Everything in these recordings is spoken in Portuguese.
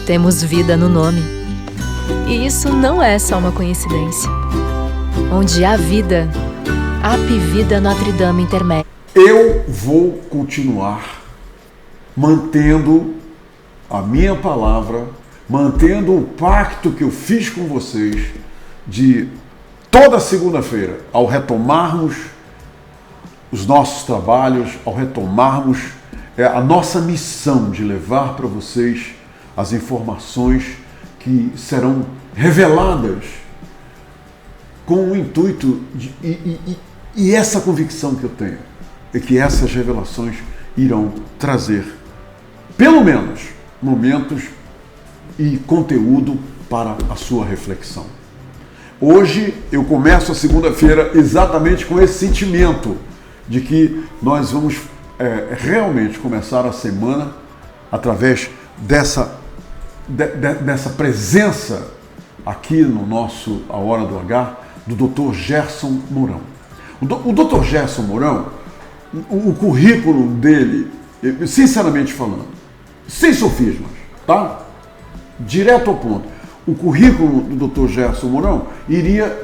temos vida no nome. E isso não é só uma coincidência. Onde há vida, Apivida Notre Dame Intermédia. Eu vou continuar mantendo a minha palavra, mantendo o pacto que eu fiz com vocês de toda segunda-feira, ao retomarmos os nossos trabalhos, ao retomarmos a nossa missão de levar para vocês as informações que serão reveladas com o intuito e essa convicção que eu tenho é que essas revelações irão trazer, pelo menos, momentos e conteúdo para a sua reflexão. Hoje eu começo a segunda-feira exatamente com esse sentimento de que nós vamos realmente começar a semana através dessa presença aqui no nosso A Hora do H do Dr. Gerson Mourão. O Dr. Gerson Mourão, o currículo dele, sinceramente falando, sem sofismas, tá? Direto ao ponto. O currículo do Dr. Gerson Mourão iria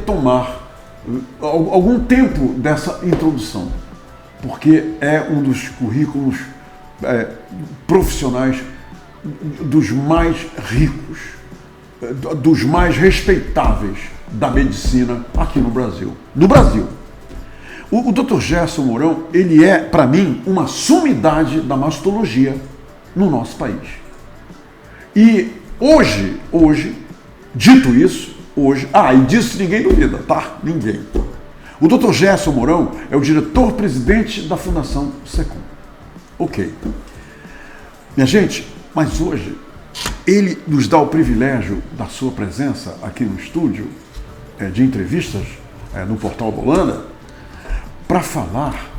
tomar algum tempo dessa introdução, porque é um dos currículos profissionais dos mais ricos, dos mais respeitáveis da medicina aqui no Brasil. No Brasil. O Dr. Gerson Mourão, ele é, para mim, uma sumidade da mastologia no nosso país. E hoje, dito isso, e disso ninguém duvida, tá? Ninguém. O Dr. Gerson Mourão é o diretor-presidente da Fundação SECOM. Ok. Minha gente, mas hoje ele nos dá o privilégio da sua presença aqui no estúdio de entrevistas no Portal da Holanda para falar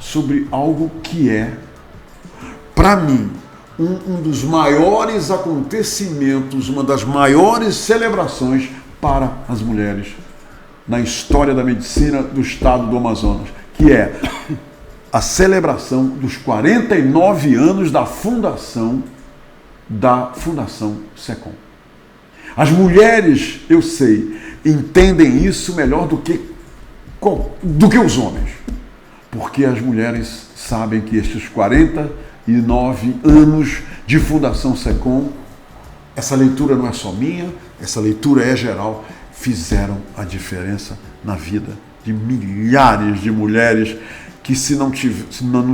sobre algo que é, para mim, um dos maiores acontecimentos, uma das maiores celebrações para as mulheres na história da medicina do estado do Amazonas, que é a celebração dos 49 anos da fundação SECOM. As mulheres, eu sei, entendem isso melhor do que os homens, porque as mulheres sabem que estes 49 anos de Fundação SECOM, essa leitura não é só minha, essa leitura é geral, fizeram a diferença na vida de milhares de mulheres que se não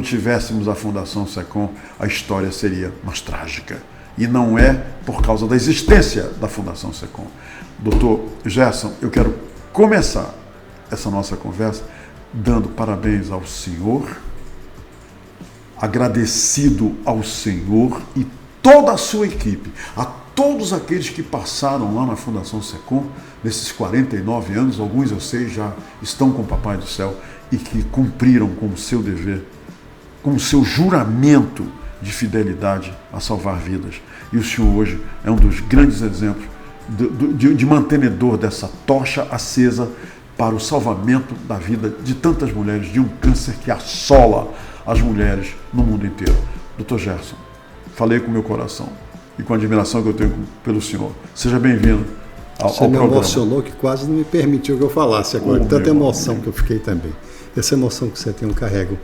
tivéssemos a Fundação SECOM, a história seria mais trágica. E não é por causa da existência da Fundação SECOM. Doutor Gerson, eu quero começar essa nossa conversa dando parabéns ao senhor, agradecido ao senhor e toda a sua equipe, a todos aqueles que passaram lá na Fundação SECOM, nesses 49 anos, alguns eu sei já estão com o Papai do Céu e que cumpriram com o seu dever, com o seu juramento de fidelidade a salvar vidas. E o senhor hoje é um dos grandes exemplos de mantenedor dessa tocha acesa para o salvamento da vida de tantas mulheres, de um câncer que assola as mulheres no mundo inteiro. Dr. Gerson, falei com o meu coração e com a admiração que eu tenho pelo senhor. Seja bem-vindo ao programa. Você me emocionou que quase não me permitiu que eu falasse agora. Tanta emoção que eu fiquei também. Essa emoção que você tem, eu carrego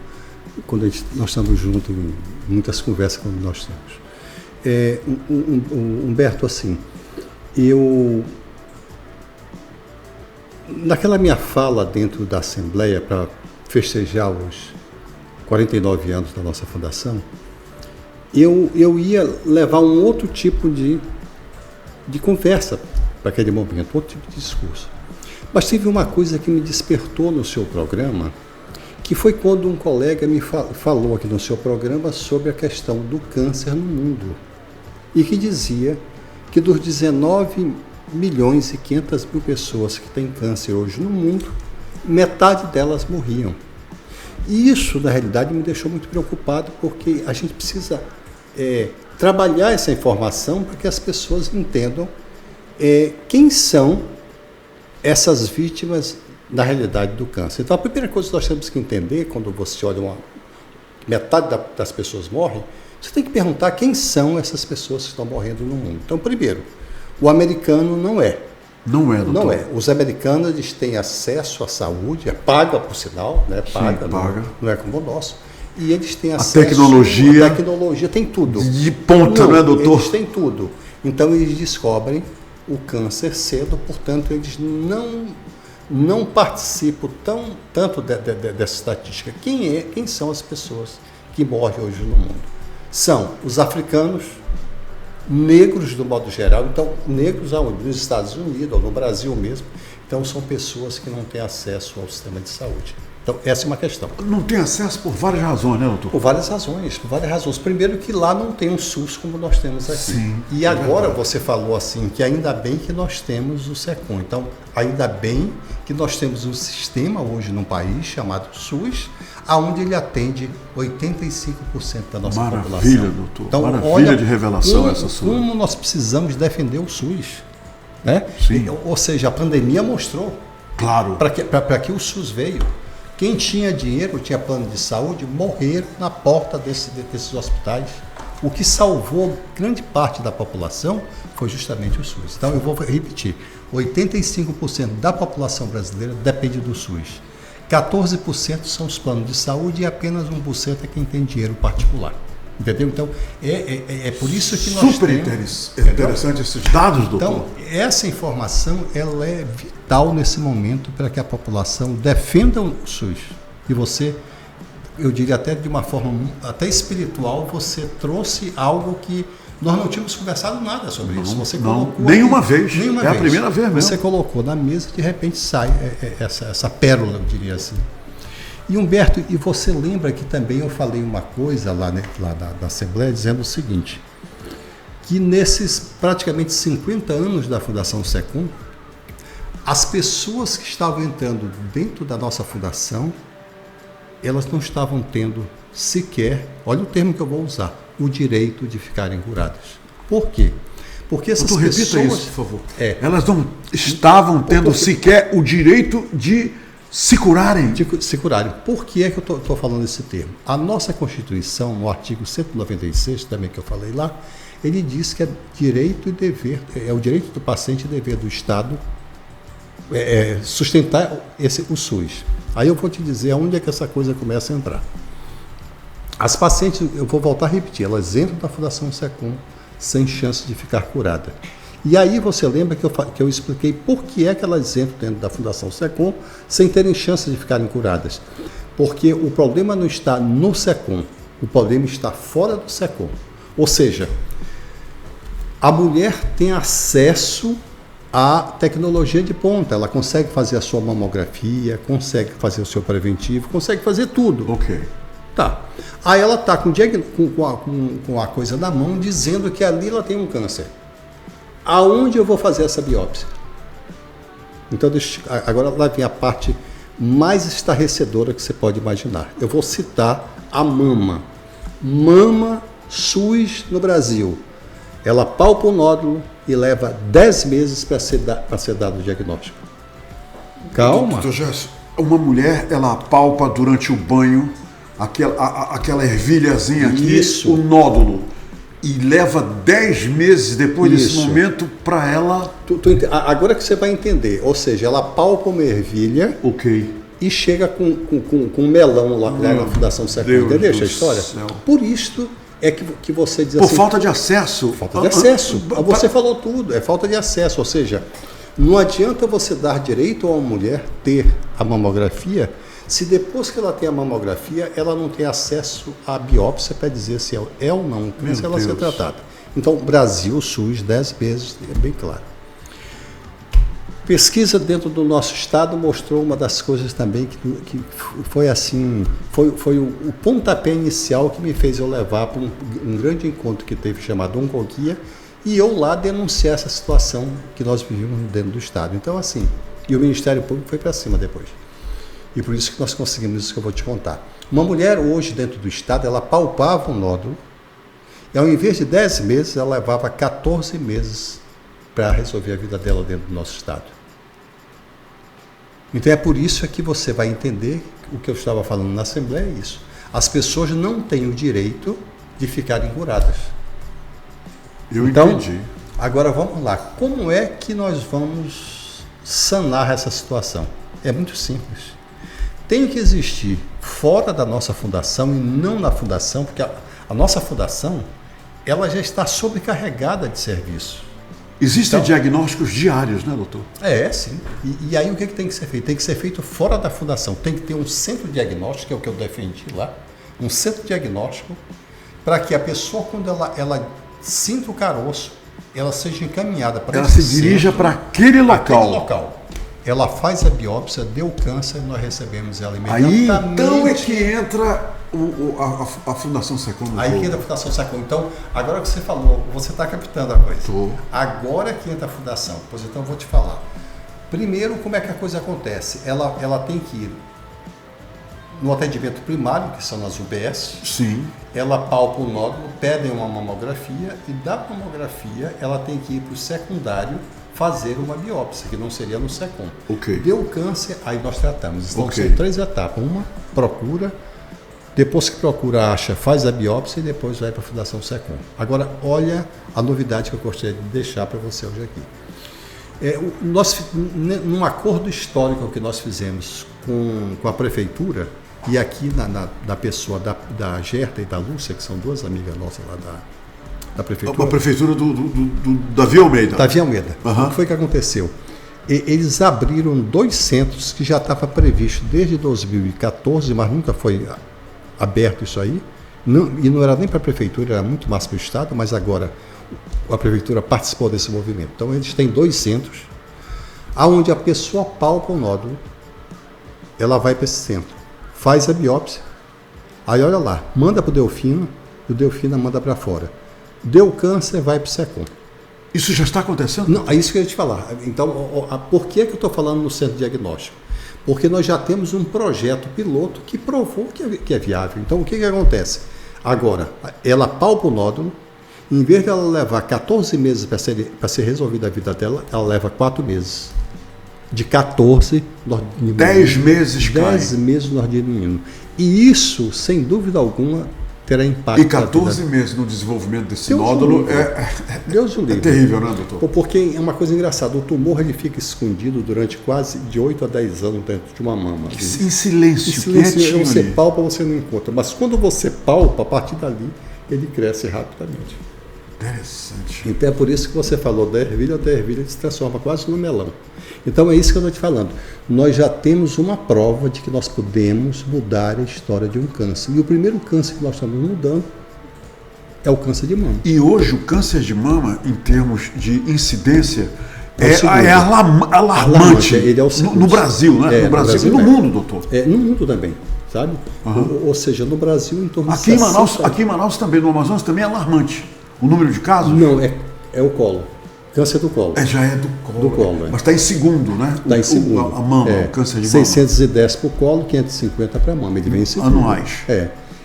quando nós estamos juntos em muitas conversas como nós temos. Humberto, assim, naquela minha fala dentro da Assembleia para festejar os 49 anos da nossa fundação, eu ia levar um outro tipo de conversa para aquele momento, outro tipo de discurso. Mas teve uma coisa que me despertou no seu programa, que foi quando um colega me falou aqui no seu programa sobre a questão do câncer no mundo, e que dizia que dos 19 milhões e 500 mil pessoas que têm câncer hoje no mundo, metade delas morriam. E isso, na realidade, me deixou muito preocupado, porque a gente precisa trabalhar essa informação para que as pessoas entendam quem são essas vítimas da realidade do câncer. Então, a primeira coisa que nós temos que entender, quando você olha metade das pessoas morrem, Você tem que perguntar quem são essas pessoas que estão morrendo no mundo. Então, primeiro, o americano não é. Não é, doutor? Não é. Os americanos, eles têm acesso à saúde, é paga, por sinal, né? Paga, Sim, paga. Não é como o nosso. E eles têm acesso... Tecnologia. A tecnologia tem tudo. De ponta, não é, doutor? Eles têm tudo. Então, eles descobrem o câncer cedo, portanto, eles não participam tanto dessa estatística. Quem são as pessoas que morrem hoje no mundo? São os africanos, negros do modo geral, então negros aonde? Nos Estados Unidos ou no Brasil mesmo, então são pessoas que não têm acesso ao sistema de saúde. Então essa é uma questão. Não tem acesso por várias razões, né, doutor? Por várias razões. Primeiro que lá não tem um SUS como nós temos aqui. Sim, e agora você falou assim, que ainda bem que nós temos o SECOM. Então, ainda bem que nós temos um sistema hoje no país chamado SUS, aonde ele atende 85% da nossa população. Maravilha, doutor. Então, Maravilha olha, de revelação essa sua. Como nós precisamos defender o SUS. Né? Sim. Ou seja, a pandemia mostrou. Claro. Para que o SUS veio. Quem tinha dinheiro, tinha plano de saúde, morreram na porta desses hospitais. O que salvou grande parte da população foi justamente o SUS. Então, eu vou repetir, 85% da população brasileira depende do SUS. 14% são os planos de saúde e apenas 1% é quem tem dinheiro particular. Entendeu? Então, é por isso que nós Super interessante esses dados, doutor. Então, essa informação ela é vital nesse momento para que a população defenda o SUS. E você, eu diria até de uma forma até espiritual, você trouxe algo que nós não tínhamos conversado nada sobre isso. Você colocou nenhuma vez. É a primeira vez mesmo. Você colocou na mesa e de repente sai essa pérola, eu diria assim. E Humberto, e você lembra que também eu falei uma coisa lá da Assembleia dizendo o seguinte, que nesses praticamente 50 anos da Fundação SECOM, as pessoas que estavam entrando dentro da nossa fundação, elas não estavam tendo sequer, olha o termo que eu vou usar, o direito de ficarem curadas. Por quê? Porque essas pessoas... Repita isso, por favor. Elas não estavam tendo sequer o direito de se curarem. Se curarem. Por que é que eu estou falando esse termo? A nossa Constituição, no artigo 196, também que eu falei lá, ele diz que é direito e dever, é o direito do paciente e dever do Estado sustentar o SUS. Aí eu vou te dizer aonde é que essa coisa começa a entrar. As pacientes, eu vou voltar a repetir, elas entram na Fundação SECOM sem chance de ficar curada. E aí você lembra que eu expliquei por que é que elas entram dentro da Fundação SECOM sem terem chance de ficarem curadas. Porque o problema não está no SECOM, o problema está fora do SECOM. Ou seja, a mulher tem acesso à tecnologia de ponta, ela consegue fazer a sua mamografia, consegue fazer o seu preventivo, consegue fazer tudo. Ok. Tá. Aí ela está com a coisa na mão dizendo que ali ela tem um câncer. Aonde eu vou fazer essa biópsia? Então, agora lá vem a parte mais estarrecedora que você pode imaginar. Eu vou citar a mama. Mama SUS no Brasil. Ela palpa o nódulo e leva 10 meses para ser dado o diagnóstico. Calma. Doutor Gerson, uma mulher, ela palpa durante o banho aquela ervilhazinha aqui, Isso. o nódulo. E leva 10 meses depois desse momento para ela... Agora que você vai entender. Ou seja, ela palpa uma ervilha e chega com um melão lá na Fundação SECOM. Deixa a história. Por isso é que você diz assim... Por falta de acesso. Falta de acesso. Você falou tudo. É falta de acesso. Ou seja, não adianta você dar direito a uma mulher ter a mamografia se depois que ela tem a mamografia, ela não tem acesso à biópsia para dizer se é ou não câncer, ela ser tratada. Então, Brasil, SUS, 10 meses, é bem claro. Pesquisa dentro do nosso estado mostrou uma das coisas também que foi assim, foi o pontapé inicial que me fez eu levar para um grande encontro que teve chamado Oncoguia e eu lá denunciar essa situação que nós vivíamos dentro do estado. Então, assim, e o Ministério Público foi para cima depois. E por isso que nós conseguimos isso que eu vou te contar. Uma mulher hoje dentro do estado, ela palpava um nódulo e ao invés de 10 meses, ela levava 14 meses para resolver a vida dela dentro do nosso estado. Então é por isso que você vai entender o que eu estava falando na Assembleia, é isso. As pessoas não têm o direito de ficarem curadas. Eu Então, entendi. agora vamos lá. Como é que nós vamos sanar essa situação? É muito simples. Tem que existir fora da nossa fundação e não na fundação, porque a nossa fundação ela já está sobrecarregada de serviço. Existem Então, diagnósticos diários, né, doutor? sim. E aí o que tem que ser feito? Tem que ser feito fora da fundação. Tem que ter um centro diagnóstico, que é o que eu defendi lá, um centro diagnóstico, para que a pessoa, quando ela sinta o caroço, ela seja encaminhada para Ela se dirija para aquele local. Ela faz a biópsia, deu câncer, nós recebemos ela Aí imediatamente. então é que entra a Fundação SECOM no Aí jogo. que entra a Fundação SECOM. Então, agora que você falou, você está captando a coisa. Tô. Agora que entra a Fundação. Pois então eu vou te falar. Primeiro, como é que a coisa acontece? Ela tem que ir no atendimento primário, que são nas UBS. Sim. Ela palpa o nódulo, pedem uma mamografia e da mamografia ela tem que ir para o secundário fazer uma biópsia, que não seria no SECOM. Ok. Deu câncer, aí nós tratamos. Então Ok. são 3 etapas. Uma, procura, depois que procura, acha, faz a biópsia e depois vai para a Fundação SECOM. Agora, olha a novidade que eu gostaria de deixar para você hoje aqui. Num acordo histórico que nós fizemos com a prefeitura, e aqui na pessoa da Gerta e da Lúcia, que são duas amigas nossas lá da prefeitura. A prefeitura do Davi Almeida. Davi Almeida. Uhum. O que foi que aconteceu? Eles abriram 2 centros que já estava previsto desde 2014, mas nunca foi aberto isso aí. E não era nem para a prefeitura, era muito mais para o Estado, mas agora a prefeitura participou desse movimento. Então eles têm 2 centros, onde a pessoa palpa o nódulo, ela vai para esse centro, faz a biópsia, aí olha lá, manda para o Delfino, e o Delfino manda para fora. Deu câncer, vai para o SECOM. Isso já está acontecendo? Não, é isso que eu ia te falar. Então, por que eu estou falando no centro diagnóstico? Porque nós já temos um projeto piloto que provou que é viável. Então, o que acontece? Agora, ela palpa o nódulo, em vez de ela levar 14 meses para ser resolvida a vida dela, ela leva 4 meses. De 14, nós diminuímos. 10 meses cai. 10 meses nós diminuímos. E isso, sem dúvida alguma, terá impacto. E 14 meses no desenvolvimento desse Deus nódulo Deus o livre. é terrível, né, doutor? Porque é uma coisa engraçada, o tumor ele fica escondido durante quase de 8 a 10 anos dentro de uma mama. Em silêncio, Em silêncio, quietinho você ali. palpa, você não encontra. Mas quando você palpa, a partir dali, ele cresce rapidamente. Interessante. Então é por isso que você falou da ervilha, se transforma quase no melão. Então é isso que eu estou te falando. Nós já temos uma prova de que nós podemos mudar a história de um câncer. E o primeiro câncer que nós estamos mudando é o câncer de mama. E hoje o câncer de mama, em termos de incidência, É o segundo. alarmante. Ele é o segundo. No Brasil, né? É, no Brasil e no é. mundo, doutor. No mundo também, sabe? Ou seja, no Brasil em torno de Aqui em 60... Manaus também, no Amazonas também é alarmante. O número de casos Não, é o colo. Câncer do colo. já é do colo. Do colo, é. Mas está em segundo, né? Está em segundo. A mama, o câncer de 610 para o colo, 550 para a mama. Ele vem em segundo. Anuais.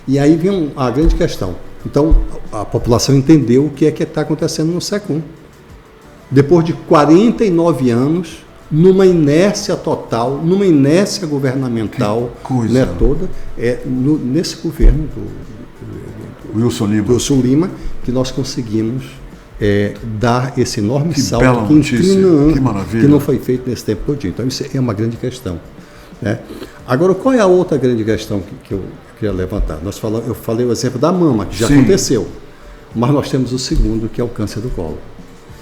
E aí vem a grande questão. Então, a população entendeu o que está acontecendo no SECOM. Depois de 49 anos, numa inércia total, numa inércia governamental, Que coisa. né, toda, nesse governo do Wilson Lima, que nós conseguimos dar esse enorme Que salto bela que em notícia, 30 anos, que maravilha. que não foi feito nesse tempo todo. Então, isso é uma grande questão, né? Agora, qual é a outra grande questão que eu queria levantar? Eu falei o exemplo da mama, que já Sim. aconteceu, mas nós temos o segundo, que é o câncer do colo.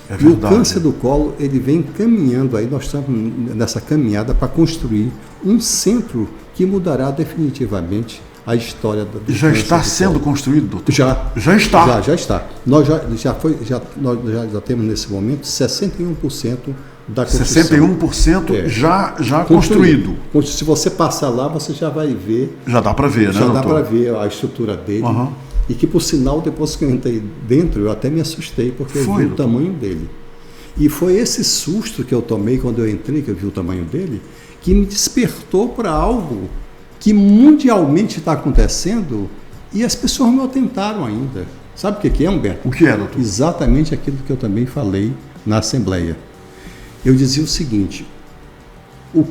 É E o verdade. câncer do colo, ele vem caminhando aí, nós estamos nessa caminhada para construir um centro que mudará definitivamente a história do Já câncer está do sendo colo. construído, doutor? Já está. Já está. Nós já temos nesse momento 61% da construção. 61% já construído. Se você passar lá, você já vai ver. Já dá para ver, né, Já doutor? dá para ver a estrutura dele. Aham. E que, por sinal, depois que eu entrei dentro, eu até me assustei, porque eu vi o tamanho dele. E foi esse susto que eu tomei quando eu entrei, que eu vi o tamanho dele, que me despertou para algo que mundialmente está acontecendo e as pessoas não atentaram ainda. Sabe o que é, Humberto? O que é, doutor? Exatamente aquilo que eu também falei na Assembleia. Eu dizia o seguinte: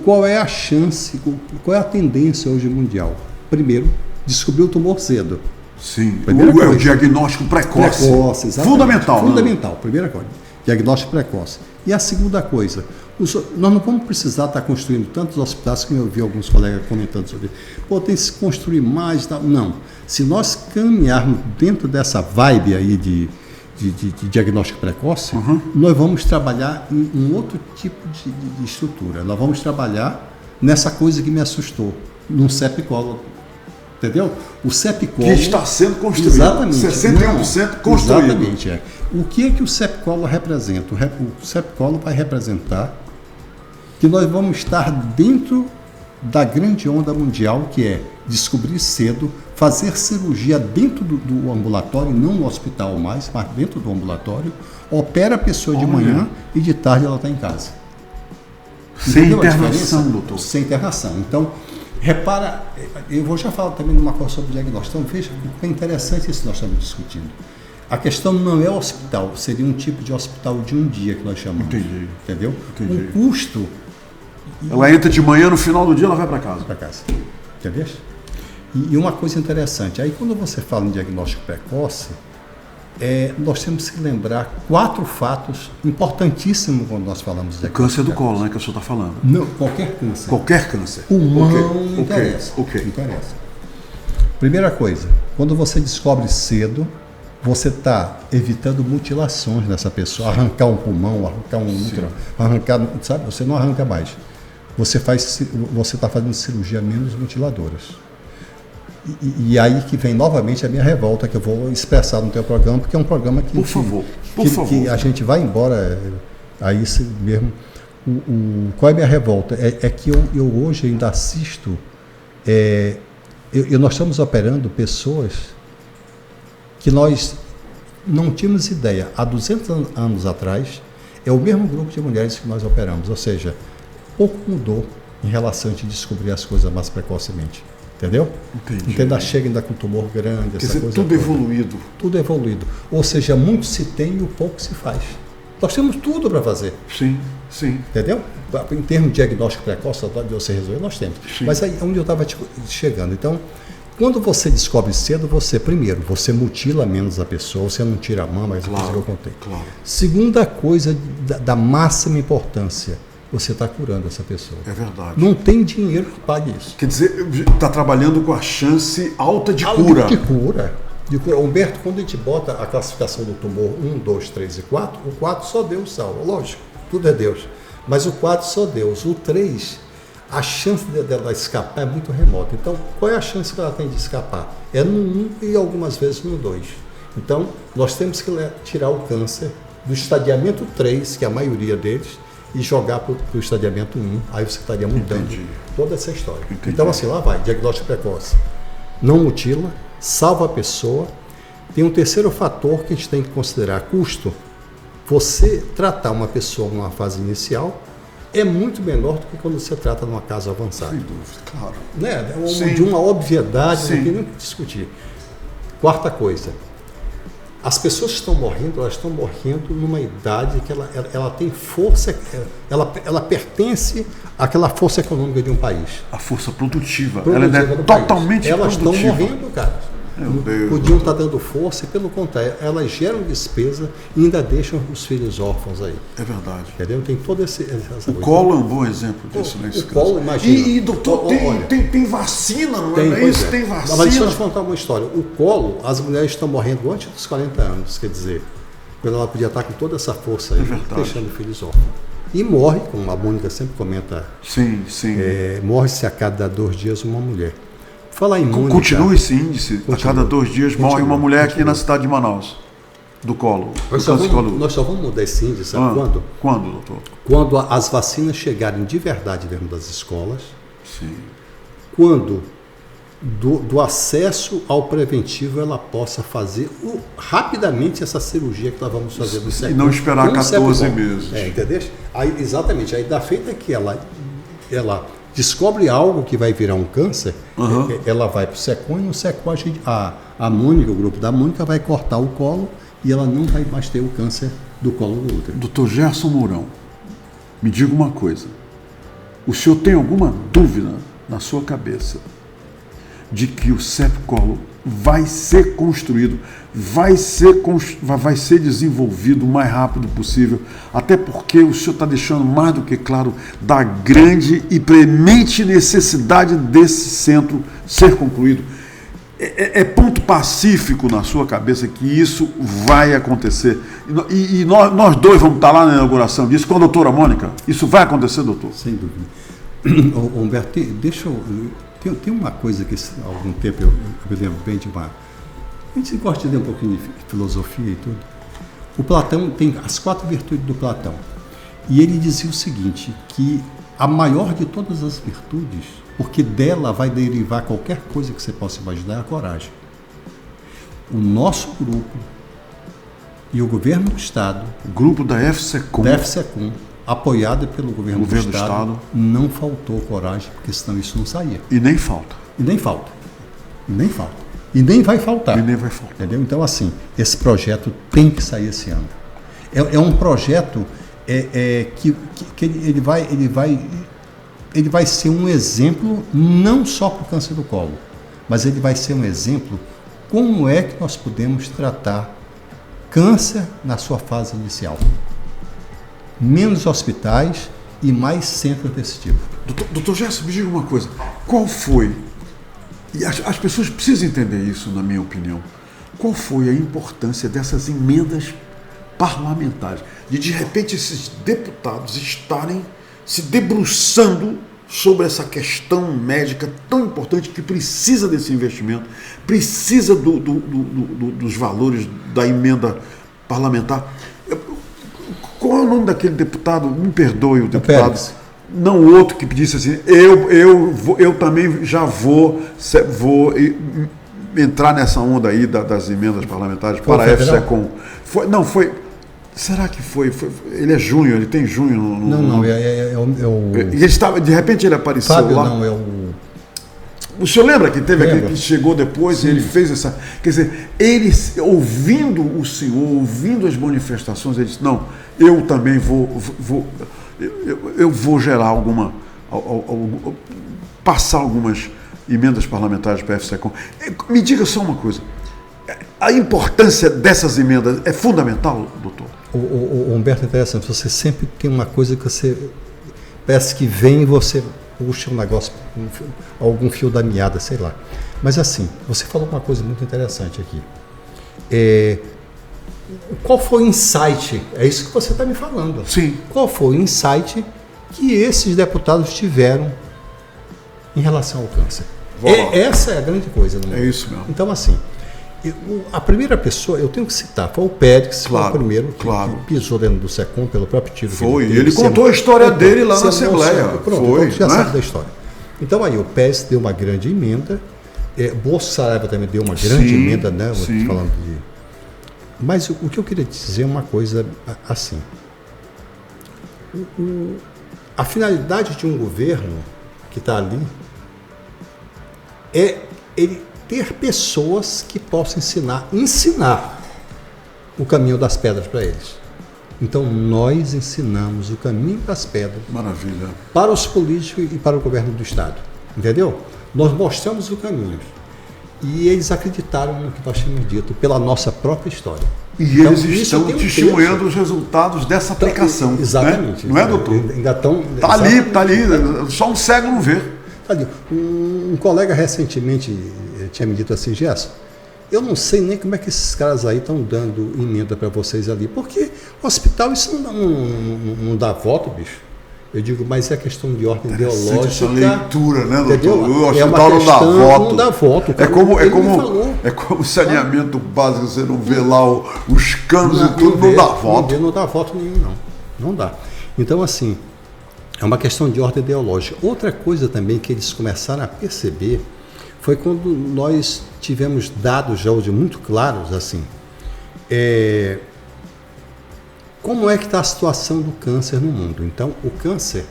qual é a chance, qual é a tendência hoje mundial? Primeiro, descobrir o tumor cedo. Sim, Primeira é coisa. o diagnóstico precoce. Exatamente. Fundamental. né? Fundamental, primeira coisa. Diagnóstico precoce. E a segunda coisa, nós não vamos precisar estar construindo tantos hospitais, que eu vi alguns colegas comentando sobre isso. Pô, tem que se construir mais. Não. Se nós caminharmos dentro dessa vibe aí de diagnóstico precoce, nós vamos trabalhar em um outro tipo de estrutura. Nós vamos trabalhar nessa coisa que me assustou, num CEP-Colo. Entendeu? O CEP-Colo... Que está sendo construído. Exatamente. 61% construído. Exatamente, é. O que o CEP-Colo representa? O CEP-Colo vai representar que nós vamos estar dentro da grande onda mundial, que é descobrir cedo, fazer cirurgia dentro do ambulatório, não no hospital mais, mas dentro do ambulatório, opera a pessoa de manhã e de tarde ela está em casa. Sem Entendeu a internação, diferença? doutor. Sem internação. Então, repara, eu vou já falar também de uma coisa sobre o diagnóstico. Então, veja, é interessante isso que nós estamos discutindo. A questão não é o hospital, seria um tipo de hospital de um dia que nós chamamos. Entendi. Entendeu? Entendi. O custo... Ela entra de manhã, no final do dia ela vai para casa. Para casa. Entendeu? E uma coisa interessante, aí quando você fala em diagnóstico precoce, nós temos que lembrar 4 fatos importantíssimos quando nós falamos de diagnóstico Câncer do precoce. colo, né, que o senhor está falando. Não, qualquer câncer. Qualquer câncer. Pulmão, Ok, não interessa. ok. Não interessa. Primeira coisa, quando você descobre cedo, você está evitando mutilações nessa pessoa, arrancar um pulmão, arrancar um útero, arrancar, sabe? Você não arranca mais. Você está fazendo cirurgia menos mutiladoras. E aí que vem novamente a minha revolta, que eu vou expressar no teu programa, porque é um programa que... Por favor. Que a gente vai embora, aí mesmo... qual é a minha revolta? É que eu hoje ainda assisto... nós estamos operando pessoas que nós não tínhamos ideia. Há 200 anos atrás, é o mesmo grupo de mulheres que nós operamos. Ou seja, pouco mudou em relação a gente descobrir as coisas mais precocemente. Entendeu? Entendi. Então ainda chega ainda com tumor grande, Quer essa dizer, coisa tudo toda. evoluído. Tudo evoluído. Ou seja, muito se tem e o pouco se faz. Nós temos tudo para fazer. Sim, sim. Entendeu? Em termos de diagnóstico precoce, de você resolver, nós temos. Sim. Mas aí é onde eu estava chegando. Então, quando você descobre cedo, primeiro, você mutila menos a pessoa, você não tira a mama, essa coisa que eu contei. Claro. Segunda coisa da máxima importância, você está curando essa pessoa. É verdade. Não tem dinheiro que pague isso. Quer dizer, está trabalhando com a chance alta de cura. De cura. Humberto, quando a gente bota a classificação do tumor 1, 2, 3 e 4, o 4 só Deus salva. Lógico, tudo é Deus. Mas o 4 só Deus. O 3, a chance dela escapar é muito remota. Então, qual é a chance que ela tem de escapar? É no 1 e algumas vezes no 2. Então, nós temos que tirar o câncer do estadiamento 3, que é a maioria deles, e jogar para o estadiamento 1. Aí você estaria mudando toda essa história. Entendi. Então, assim, lá vai, diagnóstico precoce. Não mutila, salva a pessoa. Tem um terceiro fator que a gente tem que considerar, custo. Você tratar uma pessoa numa fase inicial é muito menor do que quando você trata numa casa avançada. Sem dúvida, claro. Né? Sim. De uma obviedade, Sim. não tem nem o que discutir. Quarta coisa, as pessoas que estão morrendo, elas estão morrendo numa idade que ela tem força, ela pertence àquela força econômica de um país. A força produtiva. Produtiva Ela é do totalmente país. Elas produtiva. estão morrendo, cara. Meu Deus. Podiam estar dando força e, pelo contrário, elas geram despesa e ainda deixam os filhos órfãos aí. É verdade. Entendeu? Tem todo essa O colo é um bom exemplo disso, né? O colo, imagina. E doutor, Olha, tem vacina, não é pois isso? é. Tem Mas deixa eu vacina. te contar uma história. O colo, as mulheres estão morrendo antes dos 40 anos, quer dizer, quando ela podia estar com toda essa força aí, verdade. deixando filhos órfãos. E morre, como a Mônica sempre comenta, Sim, sim. morre-se a cada 2 dias uma mulher. Falar em Mônica... Continua esse índice. Continua. A cada 2 dias morre uma mulher aqui na cidade de Manaus. Do colo. Nós só vamos mudar esse índice, sabe quando? Quando, doutor? Quando as vacinas chegarem de verdade dentro das escolas, Sim. quando do acesso ao preventivo ela possa fazer rapidamente essa cirurgia que nós vamos fazer no E não esperar com 14 CEP-Colo. meses. Entendeu? Aí, exatamente. Aí da feita que ela descobre algo que vai virar um câncer, ela vai para o SECOM e no SECOM a Mônica, o grupo da Mônica, vai cortar o colo e ela não vai mais ter o câncer do colo do útero. Doutor Gerson Mourão, me diga uma coisa. O senhor tem alguma dúvida na sua cabeça de que o CEP-Colo vai ser construído, vai ser desenvolvido o mais rápido possível, até porque o senhor está deixando mais do que claro da grande e premente necessidade desse centro ser concluído. É ponto pacífico na sua cabeça que isso vai acontecer. E nós dois vamos estar lá na inauguração disso com a doutora Mônica. Isso vai acontecer, doutor? Sem dúvida. Humberto, deixa eu... Tem uma coisa que há algum tempo eu me lembro bem de uma... A gente gosta de ler um pouquinho de filosofia e tudo. O Platão tem as 4 virtudes do Platão. E ele dizia o seguinte, que a maior de todas as virtudes, porque dela vai derivar qualquer coisa que você possa imaginar, é a coragem. O nosso grupo e o governo do Estado... O grupo da FSECOM. Apoiado pelo governo do Estado, não faltou coragem, porque senão isso não saía. E nem falta. E nem falta. E nem falta. E nem vai faltar. E nem vai faltar. Entendeu? Então, assim, esse projeto tem que sair esse ano. É um projeto que ele vai ser um exemplo não só para o câncer do colo, mas ele vai ser um exemplo como é que nós podemos tratar câncer na sua fase inicial. Menos hospitais e mais centros desse tipo. Doutor Gerson, me diga uma coisa. Qual foi, e as pessoas precisam entender isso, na minha opinião, qual foi a importância dessas emendas parlamentares? De repente, esses deputados estarem se debruçando sobre essa questão médica tão importante que precisa desse investimento, precisa dos valores da emenda parlamentar. Qual é o nome daquele deputado? Me perdoe o deputado. Pérez. Não o outro que disse assim, eu também já vou entrar nessa onda aí das emendas parlamentares para a FSECOM. Será que foi? Ele é junho, ele tem junho no... Não, é o... Ele estava, de repente ele apareceu Fábio, lá. não, é o... O senhor lembra que teve aquele que chegou depois e ele fez essa... Quer dizer, ele, ouvindo o senhor, ouvindo as manifestações, ele disse, não, eu também eu vou gerar passar algumas emendas parlamentares para a FSECOM. Me diga só uma coisa, a importância dessas emendas é fundamental, doutor? O Humberto, é interessante, você sempre tem uma coisa que você parece que vem e você puxa um negócio, algum fio da meada, sei lá. Mas assim, você falou uma coisa muito interessante aqui. Qual foi o insight? É isso que você está me falando. Sim. Qual foi o insight que esses deputados tiveram em relação ao câncer? Essa é a grande coisa. Não é? É isso mesmo. Então, assim, a primeira pessoa, eu tenho que citar, foi o Pérez, foi o primeiro que pisou dentro do SECOM pelo próprio tiro. Foi, ele contou a história dele lá na Assembleia. Pronto, foi, então já sabe da história. Então aí o Pérez deu uma grande emenda, Bolsonaro também deu uma grande emenda, né? Falando de... Mas o que eu queria dizer é uma coisa assim. A finalidade de um governo que está ali é ele ter pessoas que possam ensinar o caminho das pedras para eles. Então, nós ensinamos o caminho das pedras. Maravilha. Para os políticos e para o governo do Estado. Entendeu? Nós mostramos o caminho. E eles acreditaram no que nós tínhamos dito, pela nossa própria história. E então, eles estão testemunhando os resultados dessa aplicação. Exatamente. Né? Não é, doutor? Ainda estão... Está ali. Só um cego não vê. Ali. Um colega recentemente tinha me dito assim, Gerson, eu não sei nem como é que esses caras aí estão dando emenda para vocês ali, porque hospital isso não dá voto, bicho. Eu digo, mas é questão de ordem ideológica. Essa leitura, né, doutor? Entendeu? O hospital não dá voto. Não dá voto. É como saneamento básico, você não vê lá os canos e tudo, não dá voto. Não dá voto nenhum, não. Não dá. Então, assim, é uma questão de ordem ideológica. Outra coisa também que eles começaram a perceber foi quando nós tivemos dados já hoje muito claros, assim, como é que está a situação do câncer no mundo. Então, o câncer,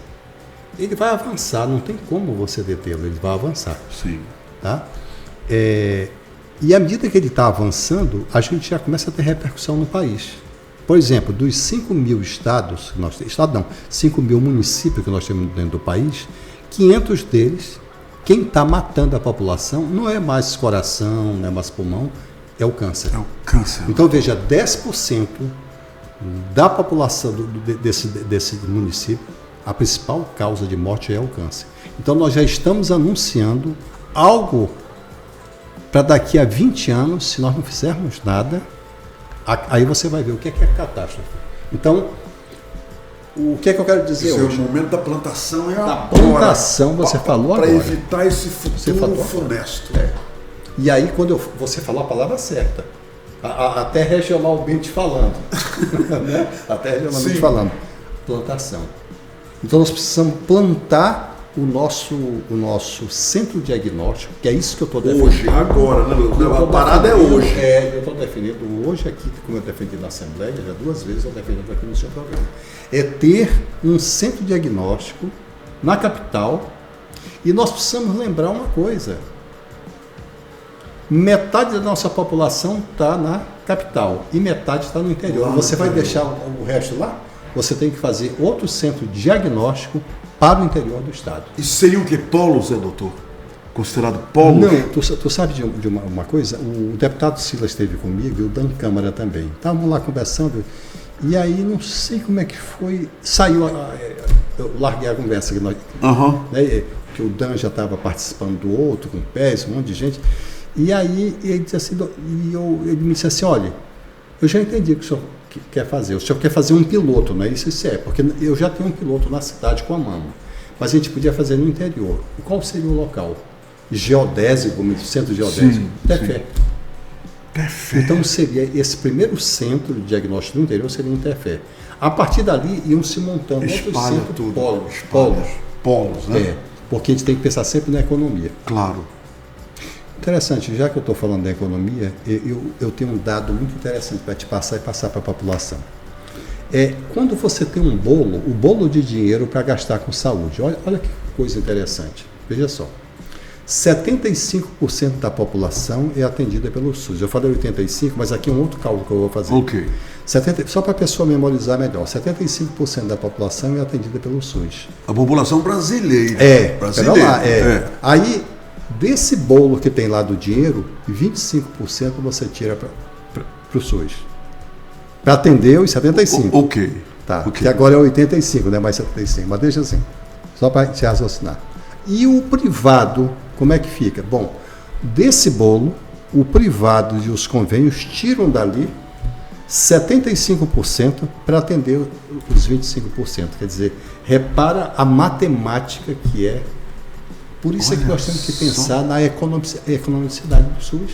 ele vai avançar, não tem como você detê-lo, ele vai avançar. Sim. Tá? E à medida que ele está avançando, a gente já começa a ter repercussão no país. Por exemplo, dos 5 mil estados, que nós temos, 5 mil municípios que nós temos dentro do país, 500 deles quem está matando a população não é mais coração, não é mais pulmão, é o câncer. É o câncer. Então, veja, 10% da população desse município, a principal causa de morte é o câncer. Então, nós já estamos anunciando algo para daqui a 20 anos, se nós não fizermos nada, aí você vai ver o que é catástrofe. Então, o que é que eu quero dizer hoje? O momento da plantação é a plantação, você falou agora. Para evitar esse futuro funesto. E aí, quando você falou a palavra certa, até regionalmente falando, né? Até regionalmente falando, plantação. Então, nós precisamos plantar o nosso centro diagnóstico, que é isso que eu estou defendendo. Hoje, agora, né? A parada é hoje. Eu estou defendendo hoje aqui, como eu defendi na Assembleia, já 2 vezes eu defendo aqui no seu programa. É ter um centro diagnóstico na capital, e nós precisamos lembrar uma coisa. Metade da nossa população está na capital e metade está no interior. Você vai deixar o resto lá? Você tem que fazer outro centro diagnóstico para o interior do estado. E seria o que? Polos, doutor? Considerado polos? Não, tu sabe de uma coisa? O deputado Silas esteve comigo e o Dan Câmara também. Estavam lá conversando e aí não sei como é que foi, saiu, eu larguei a conversa, né, que o Dan já estava participando do outro, com o PES, um monte de gente. E aí ele disse assim, ele me disse assim, olha, eu já entendi o que o senhor quer fazer. O senhor quer fazer um piloto, não é isso? Isso é, porque eu já tenho um piloto na cidade com a mama, mas a gente podia fazer no interior. E qual seria o local? Geodésico, centro geodésico? Tefé. Então seria esse primeiro centro de diagnóstico do interior seria em Tefé. A partir dali iam se montando outros centros, polos, né? Porque a gente tem que pensar sempre na economia. Claro. Interessante, já que eu estou falando da economia, eu tenho um dado muito interessante para te passar e passar para a população. Quando você tem um bolo, o bolo de dinheiro para gastar com saúde, olha que coisa interessante, veja só, 75% da população é atendida pelo SUS. Eu falei 85%, mas aqui é um outro cálculo que eu vou fazer. Ok. Só para a pessoa memorizar melhor, 75% da população é atendida pelo SUS. A população brasileira. Brasileira. Aí, desse bolo que tem lá do dinheiro, 25% você tira para o SUS. Para atender os 75%. Ok. Tá. Que agora é 85%, não é mais 75%. Mas deixa assim, só para te raciocinar. E o privado, como é que fica? Bom, desse bolo, o privado e os convênios tiram dali 75% para atender os 25%. Quer dizer, repara a matemática que é. Por isso é que nós temos que pensar na economicidade do SUS.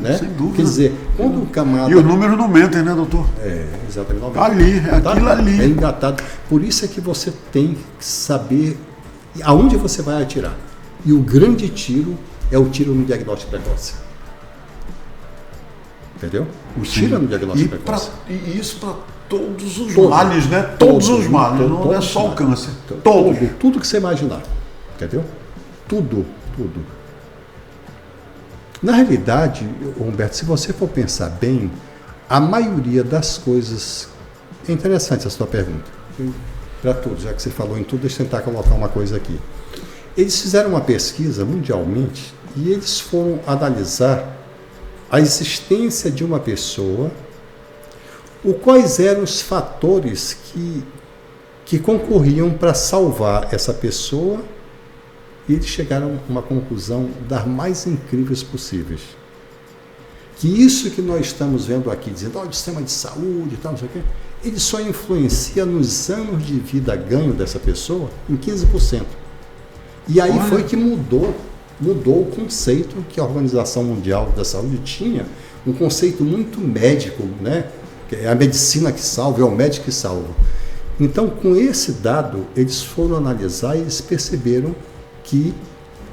Né? Sem dúvida. Quer dizer, quando o camarada... E os números não mentem, né, doutor? Exatamente. Aquilo ali. É engatado. Por isso é que você tem que saber aonde você vai atirar. E o grande tiro é o tiro no diagnóstico precoce. Entendeu? O tiro é no diagnóstico precoce. E isso para todos os males, né? Todos os males, não é só o câncer. Tudo que você imaginar. Entendeu? Tudo. Na realidade, Humberto, se você for pensar bem, a maioria das coisas... É interessante a sua pergunta. Para tudo, já que você falou em tudo, deixa eu tentar colocar uma coisa aqui. Eles fizeram uma pesquisa mundialmente e eles foram analisar a existência de uma pessoa, quais eram os fatores que concorriam para salvar essa pessoa. E eles chegaram a uma conclusão das mais incríveis possíveis. Que isso que nós estamos vendo aqui, dizendo, o sistema de saúde e tal, não sei o quê, ele só influencia nos anos de vida ganho dessa pessoa em 15%. E aí foi que mudou o conceito que a Organização Mundial da Saúde tinha, um conceito muito médico, né? Que é a medicina que salva, é o médico que salva. Então, com esse dado, eles foram analisar e eles perceberam que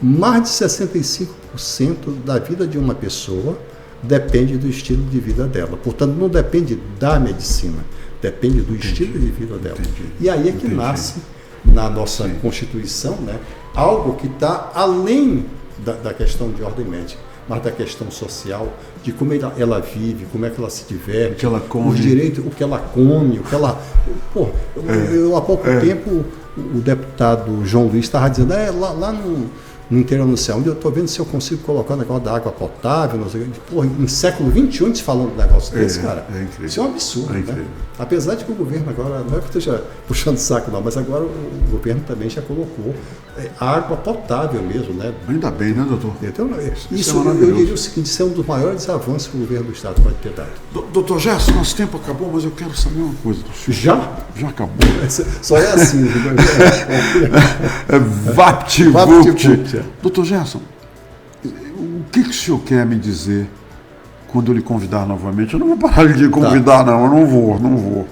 mais de 65% da vida de uma pessoa depende do estilo de vida dela. Portanto, não depende da medicina, depende do estilo de vida dela. E aí é que nasce, na nossa Constituição, né, algo que está além da questão de ordem médica, mas da questão social, de como ela vive, como é que ela se diverte, o que ela come, os direitos, o que ela come, o que ela... Eu há pouco tempo, o deputado João Luiz estava dizendo, lá no interior do céu, onde eu estou vendo se eu consigo colocar o negócio da água potável, não sei o que. Porra, em século XXI a gente falando de um negócio desse, cara. É incrível. Isso é um absurdo, É incrível. né? Apesar de que o governo agora, não é que eu esteja puxando saco não, mas agora o governo também já colocou água potável mesmo, né? Ainda bem, né, doutor? Então, Isso é eu maravilhoso. diria o seguinte, isso é um dos maiores avanços que o governo do Estado pode ter dado. Doutor Gerson, nosso tempo acabou, mas eu quero saber uma coisa do senhor. Já? Já acabou. Só é assim. Vapt-vupt. Doutor Gerson, o que o senhor quer me dizer quando eu lhe convidar novamente? Eu não vou parar de lhe convidar, não. Eu não vou.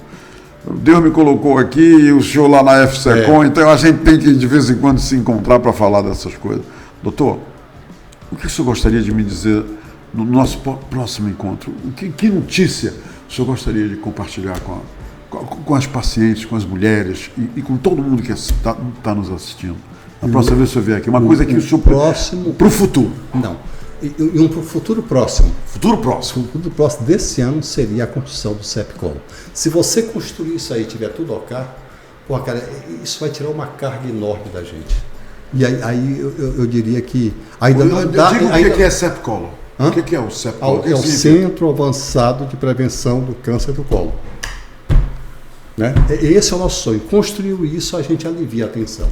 Deus me colocou aqui e o senhor lá na FSECOM, então a gente tem que de vez em quando se encontrar para falar dessas coisas. Doutor, o que o senhor gostaria de me dizer no nosso próximo encontro? Que notícia o senhor gostaria de compartilhar com as pacientes, com as mulheres e com todo mundo que está nos assistindo? A próxima vez que o senhor vier aqui, uma coisa que o senhor... Próximo... Para o futuro. Não. E um futuro próximo. Futuro próximo. O futuro próximo desse ano seria a construção do CEPCOL. Se você construir isso aí e tiver tudo ok, pô, cara, isso vai tirar uma carga enorme da gente. E aí eu diria que ainda não dá... Diga o que é CEPCOL. O que é o CEPCOL? É o Centro Avançado de Prevenção do Câncer do Colo. Né? Esse é o nosso sonho. Construiu isso, a gente alivia a tensão.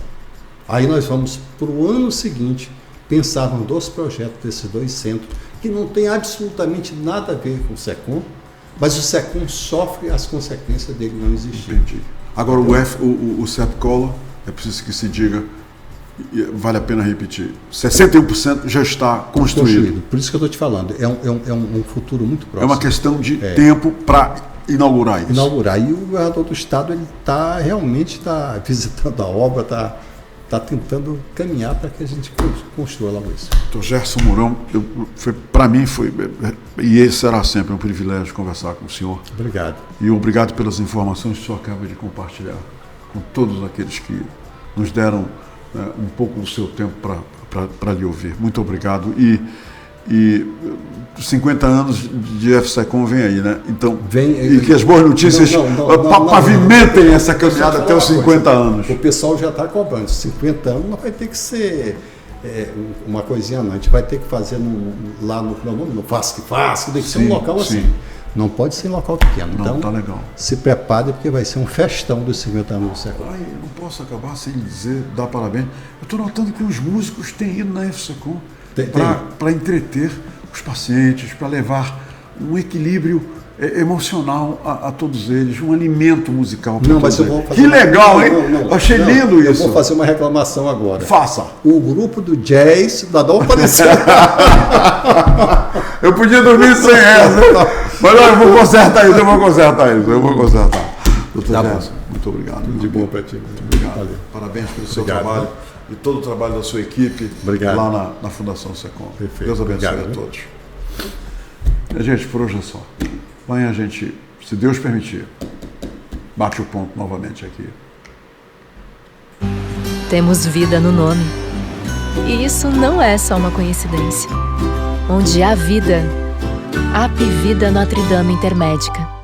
Aí nós vamos, para o ano seguinte, pensar nos 2 projetos desses 2 centros, que não tem absolutamente nada a ver com o SECOM, mas o SECOM sofre as consequências dele não existir. Entendi. Agora, o CEPCOL, é preciso que se diga, vale a pena repetir, 61% já está construído. Por isso que eu estou te falando, é um futuro muito próximo. É uma questão de tempo para inaugurar isso. E o governador do estado realmente está visitando a obra, está tentando caminhar para que a gente construa lá isso. Doutor Gerson Mourão, para mim foi, e esse será sempre um privilégio conversar com o senhor. Obrigado. E obrigado pelas informações que o senhor acaba de compartilhar com todos aqueles que nos deram um pouco do seu tempo para lhe ouvir. Muito obrigado. E 50 anos de FSECOM vem aí, né? Então, e que as boas notícias pavimentem essa caminhada até os 50 anos. O pessoal já está cobrando. 50 anos não vai ter que ser uma coisinha, não. A gente vai ter que fazer lá no FASC, tem que ser um local assim. Não pode ser em local pequeno. Não, então, tá legal. Se prepare, porque vai ser um festão dos 50 anos do SECOM. Eu não posso acabar sem dizer, dar parabéns. Eu estou notando que os músicos têm ido na FSECOM para entreter os pacientes, para levar um equilíbrio emocional a todos eles, um alimento musical para todos eles. Que legal, hein? Achei lindo isso. Eu vou fazer uma reclamação agora. Faça. O grupo do jazz da não apareceu. Eu podia dormir sem essa. Mas eu vou consertar isso, Doutor Gerson, muito obrigado. Tudo de bom para ti. Muito obrigado. Valeu. Parabéns pelo seu trabalho e todo o trabalho da sua equipe lá na Fundação SECOM. Perfeito. Deus abençoe a todos. Gente, por hoje é só. Amanhã a gente, se Deus permitir, bate o ponto novamente aqui. Temos vida no nome. E isso não é só uma coincidência. Onde há vida, há Apivida Notre Dame Intermédica.